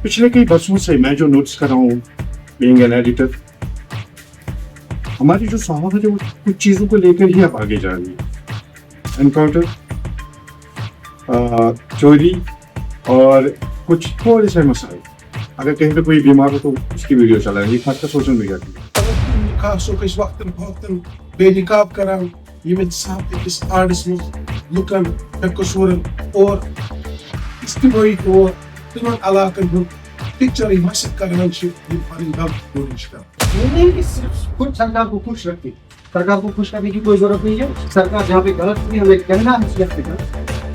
पिछले कई वर्षों से मैं जो नोट्स कर रहा हूँ बीइंग एन एडिटर, हमारी जो सहाफत है वो कुछ चीज़ों को लेकर ही अब आगे जा रही है। एनकाउंटर, चोरी और कुछ थोड़े से मसाइल। अगर कहीं पे कोई बीमार हो तो उसकी वीडियो चलाएंगे, खासकर सोशल मीडिया की। बेनिकाब करान यमित साथ इस आर्ट्स में लुकन बेकसूरन और इस्तेमाली को तिमन इलाकन में पिक्चर मशक करान ये पानी गम कोशिश कर। ये नहीं कि सिर्फ खुद सरकार को खुश रखती, सरकार को खुश करने की कोई जरूरत नहीं है। सरकार जहाँ पे गलत हुई हमें कहना है उसके हक,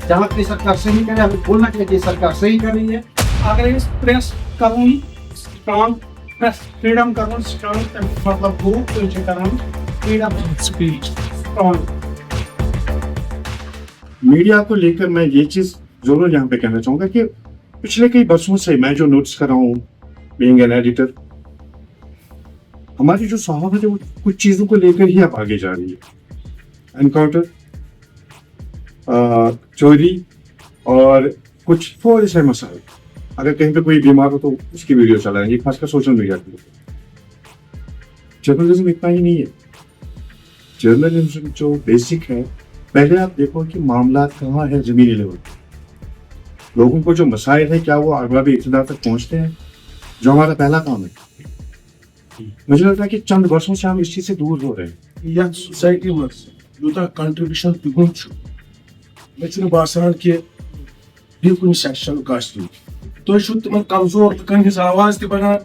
जहाँ पे सरकार सही करे हमें बोलना चाहिए सरकार सही कर रही है। अगर इस प्रेस कानून स्ट्रांग प्रेस फ्रीडम कानून स्ट्रांग मतलब वो कुछ करान freedom of speech strong. Media को लेकर मैं ये चीज़ जरूर यहाँ पे कहना चाहूँगा कि पिछले कई वर्षों से मैं जो नोट्स कर रहा हूँ बीइंग एन एडिटर, हमारी जो सहाफत है वो कुछ चीज़ों को लेकर ही अब आगे जा रही है। एनकाउंटर, चोरी और कुछ थोड़े से मसाइल। अगर कहीं पे कोई बीमार हो तो उसकी वीडियो चलाएंगे, खासकर सोशल मीडिया की। जर्नलिज्म इतना ही नहीं है। जर्नलिज्म जो बेसिक है, पहले आप देखो कि मामला कहाँ है जमीनी लेवल पर। लोगों को जो मसाइल है क्या वो अरबाब इक़्तिदार तक पहुँचते हैं, जो हमारा पहला काम है। मुझे लगता है कि चंद वर्षों से हम इस चीज़ से दूर हो रहे हैं। या सोसाइटी में यूता कंट्रीब्यूशन दिगुन मैं बासान कि बिल्कुल सेक्शन कास्ट तो तुम कमजोर लुकन हिज आवाज तक बनान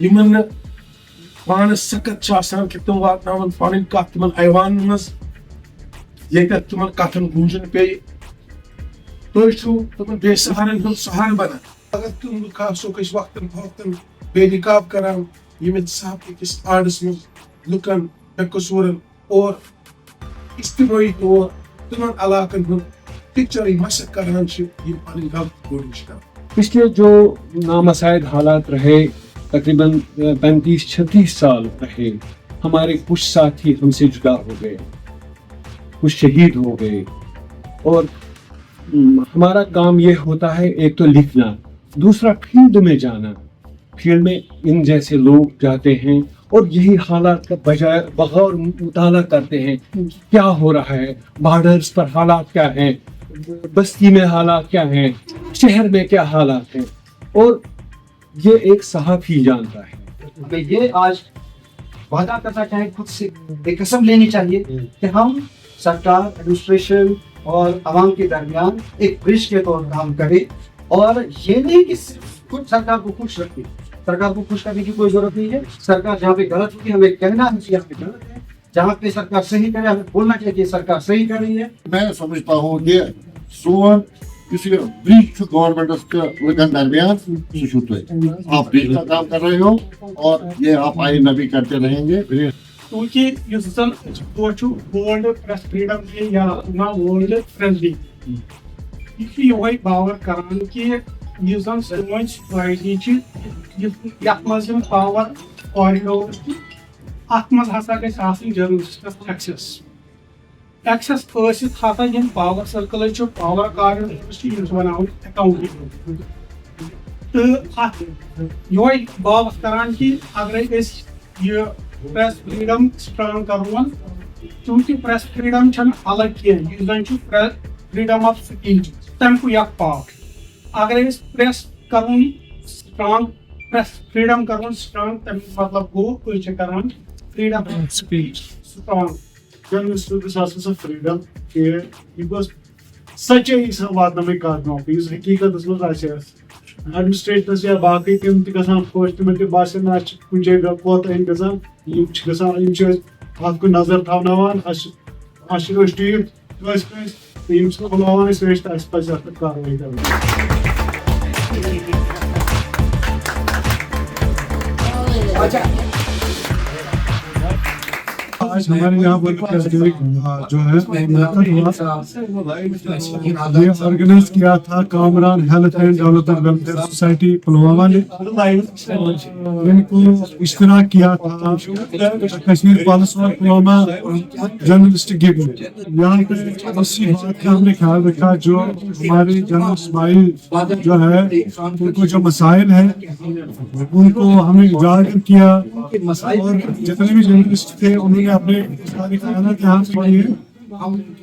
यमन पानस सख्त कि तुम वातनावन पन कथ तिमन ऐवान मज ये तिमन कथन गूंजन पे तुम बेसहारन हूं सहार बना। अगर तुम खासो किस वक्त बेनिकाब करान यमित साथ इस आर्ट्स में लुकन बेकसूरन और इस्तेमाली को तिमन इलाकन में पिक्चर मशक करान ये पानी गम कोशिश कर। पिछले जो नामसाइद हालात रहे, तकरीबन 35-36 साल रहे, हमारे कुछ साथी हमसे जुदा हो गए, कुछ शहीद हो गए। और हमारा काम ये होता है एक तो लिखना, दूसरा फील्ड में जाना। फील्ड में इन जैसे लोग जाते हैं और यही हालात का बगौर मुताला करते हैं क्या हो रहा है, बॉर्डर्स पर हालात क्या हैं, बस्ती में हालात क्या हैं, शहर में क्या हालात हैं। और ये एक सहाफ़ी जानता है। हमें ये आज वादा करना चाहिए, खुद से एक कसम लेनी चाहिए कि हम सरकार, एडमिनिस्ट्रेशन और आवाम के दरमियान एक ब्रिज के तौर पर काम करें। और ये नहीं कि सिर्फ खुद सरकार को खुश रखती, सरकार को खुश करने की कोई जरूरत नहीं है। सरकार जहाँ पे गलत हुई हमें कहना है उसके हक गलत है, जहाँ पे सरकार सही करे हमें बोलना चाहिए सरकार सही कर रही है। मैं समझता हूँ कि सोन ब्रिज गवर्नमेंट के लुकन दरमियान आप ब्रिज का काम कर रहे हो और ये आप आइंदा भी करते रहेंगे। क्योंकि इस जन वर्ल्ड प्रेस फ्रीडम डे या ना वर्ल्ड प्रेस डे ये बावर करान कि इस जन सोच सोसाइटी यथ मज पावर कॉरिडोर अत मज हसा गई आसनी जर्नलिस्टस एक्सेस फसित हसा यम पावर सर्कल पावर कॉरिडोर बनावन अकाउंटेबल तो ये बात करान कि अगर ये प्रेस फ्रीडम स्ट्रांग करवन, चूंकि प्रेस फ्रीडम अलग कह फ्रीडम ऑफ स्पीच तम पार्ट। अगर प्रेस करूँ स्ट्रांग, प्रेस फ्रीडम करूँ स्ट्रांग तम मतलब गो करान freedom of speech strong. Journalist freedom के सच्चाई वातन कत हकीकत मज एडमिनिस्ट्रेटर्स या बाकी तम खुश तम बास कुछ जगह कोताही गत कुन नजर थवन टीट बुलावान कार्रवाई कर। آج ہمارے یہاں پر جو ہے یہ آرگنائز کیا تھا Kamran health and development welfare society Pulwama نے، ان کو اشتراک کیا تھا کشمیر پالس اور پلوامہ جرنلسٹ گگ میں۔ یہاں پہ اسی بات کا ہم نے خیال رکھا جو ہمارے جنرل اسماعیل جو ہے ان کو جو مسائل ہیں ان کو ہم نے اجاگر کیا، اور جتنے بھی جرنلسٹ تھے انہوں نے اپنے سارے خیالات یہاں پہ کیے۔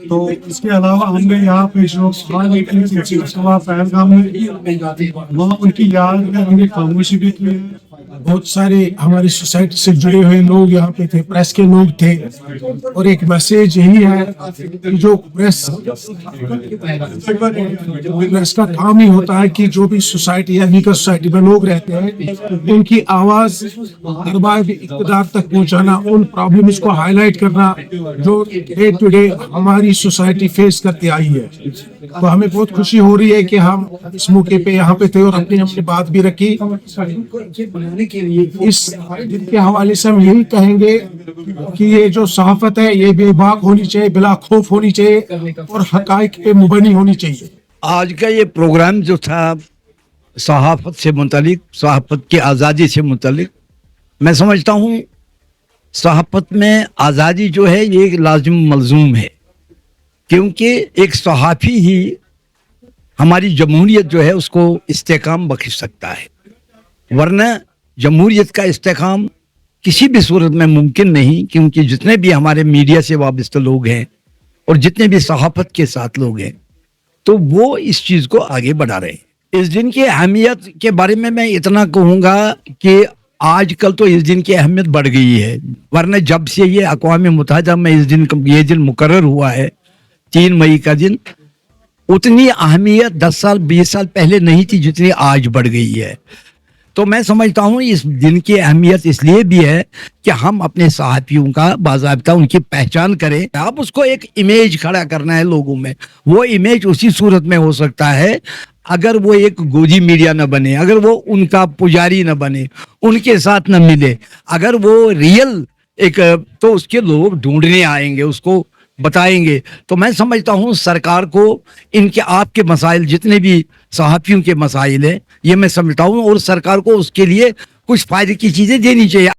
تو اس کے علاوہ ہم نے یہاں پہ جو پہلگام میں وہاں ان کی یاد میں ہم نے خاموشی بھی کی۔ بہت سارے ہماری سوسائٹی سے جڑے ہوئے لوگ یہاں پہ تھے، پریس کے لوگ تھے، اور ایک میسیج یہی ہے کہ جو پریس کا کام ہی ہوتا ہے کہ جو بھی سوسائٹی یا ویکر سوسائٹی میں لوگ رہتے ہیں ان کی آواز دربار اقتدار تک پہنچانا، ان پرابلمز کو ہائی لائٹ کرنا جو ڈے ٹو ڈے ہماری سوسائٹی فیس کرتے آئی ہے۔ تو ہمیں بہت خوشی ہو رہی ہے کہ ہم اس موقع پہ یہاں پہ تھے اور اپنی بات بھی رکھی۔ اس دن کے حوالے سے ہم یہی کہیں گے کہ یہ جو صحافت ہے یہ بے باک ہونی چاہیے، بلا خوف ہونی چاہیے اور حقائق پہ مبنی ہونی چاہیے۔ آج کا یہ پروگرام جو تھا صحافت سے متعلق، صحافت کی آزادی سے متعلق، میں سمجھتا ہوں صحافت میں آزادی جو ہے یہ ایک لازم ملزوم ہے، کیونکہ ایک صحافی ہی ہماری جمہوریت جو ہے اس کو استحکام بخش سکتا ہے، ورنہ جمہوریت کا استحکام کسی بھی صورت میں ممکن نہیں، کیونکہ جتنے بھی ہمارے میڈیا سے وابستہ لوگ ہیں اور جتنے بھی صحافت کے ساتھ لوگ ہیں تو وہ اس چیز کو آگے بڑھا رہے ہیں۔ اس دن کی اہمیت کے بارے میں اتنا کہوں گا کہ آج کل تو اس دن کی اہمیت بڑھ گئی ہے، ورنہ جب سے یہ اقوام متحدہ میں یہ دن مقرر ہوا ہے 3 مئی کا دن، اتنی اہمیت 10 سال 20 سال پہلے نہیں تھی جتنی آج بڑھ گئی ہے۔ تو میں سمجھتا ہوں اس دن کی اہمیت اس لیے بھی ہے کہ ہم اپنے صحافیوں کا باضابطہ ان کی پہچان کریں۔ اب اس کو ایک امیج کھڑا کرنا ہے لوگوں میں، وہ امیج اسی صورت میں ہو سکتا ہے اگر وہ ایک گودی میڈیا نہ بنے، اگر وہ ان کا پجاری نہ بنے، ان کے ساتھ نہ ملے، اگر وہ ریئل ایک تو اس کے لوگ ڈھونڈنے آئیں گے، اس کو بتائیں گے۔ تو میں سمجھتا ہوں سرکار کو ان کے آپ کے مسائل جتنے بھی صحافیوں کے مسائل ہیں یہ میں سمجھتا ہوں، اور سرکار کو اس کے لیے کچھ فائدے کی چیزیں دینی چاہیے۔